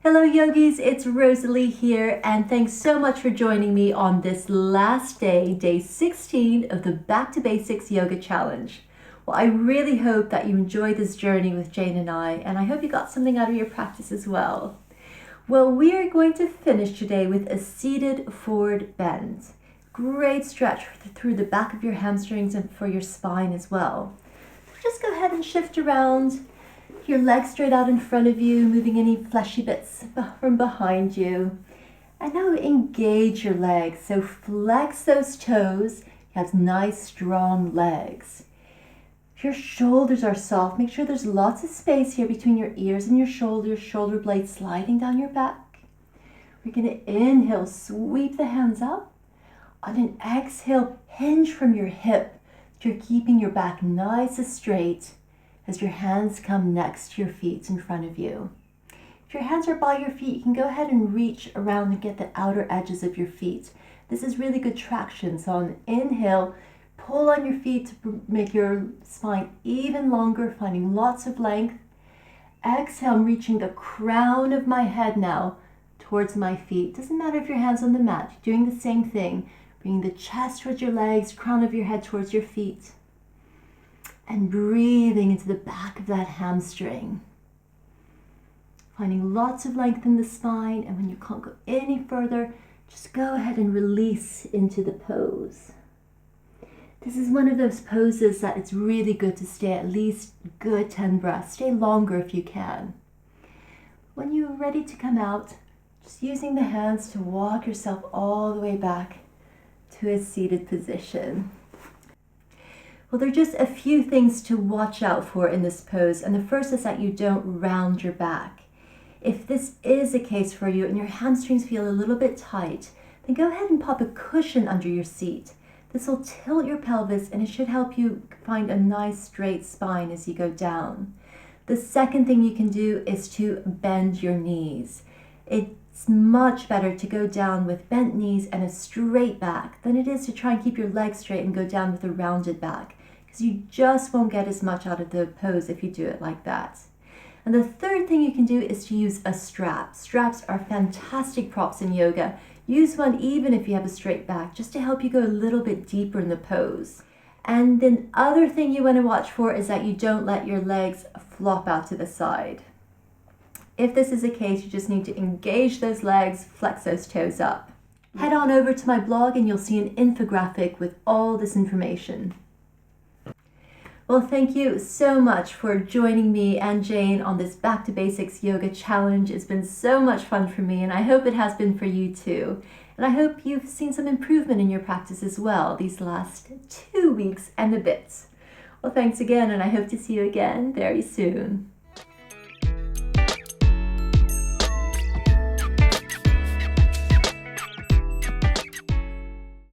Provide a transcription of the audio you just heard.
Hello yogis, it's Rosalie here, and thanks so much for joining me on this last day, day 16 of the Back to Basics Yoga Challenge. Well, I really hope that you enjoyed this journey with Jane and I hope you got something out of your practice as well. Well, we are going to finish today with a seated forward bend. Great stretch through the back of your hamstrings and for your spine as well. Just go ahead and shift around. Your legs straight out in front of you, moving any fleshy bits from behind you. And now engage your legs. So flex those toes. You have nice, strong legs. If your shoulders are soft, make sure there's lots of space here between your ears and your shoulders, shoulder blades sliding down your back. We're going to inhale, sweep the hands up. On an exhale, hinge from your hip. So you're keeping your back nice and straight as your hands come next to your feet in front of you. If your hands are by your feet, you can go ahead and reach around and get the outer edges of your feet. This is really good traction. So on inhale, pull on your feet to make your spine even longer, finding lots of length. Exhale, I'm reaching the crown of my head now towards my feet. Doesn't matter if your hand's on the mat, you're doing the same thing. Bringing the chest towards your legs, crown of your head towards your feet. And breathing into the back of that hamstring. Finding lots of length in the spine, and when you can't go any further, just go ahead and release into the pose. This is one of those poses that it's really good to stay at least good 10 breaths. Stay longer if you can. When you're ready to come out, just using the hands to walk yourself all the way back to a seated position. Well, there are just a few things to watch out for in this pose, and the first is that you don't round your back. If this is the case for you and your hamstrings feel a little bit tight, then go ahead and pop a cushion under your seat. This will tilt your pelvis and it should help you find a nice straight spine as you go down. The second thing you can do is to bend your knees. It's much better to go down with bent knees and a straight back than it is to try and keep your legs straight and go down with a rounded back, because you just won't get as much out of the pose if you do it like that. And the third thing you can do is to use a strap. Straps are fantastic props in yoga. Use one even if you have a straight back, just to help you go a little bit deeper in the pose. And the other thing you want to watch for is that you don't let your legs flop out to the side. If this is the case, you just need to engage those legs, flex those toes up. Head on over to my blog and you'll see an infographic with all this information. Well, thank you so much for joining me and Jane on this Back to Basics Yoga Challenge. It's been so much fun for me, and I hope it has been for you too. And I hope you've seen some improvement in your practice as well these last 2 weeks and a bit. Well, thanks again, and I hope to see you again very soon.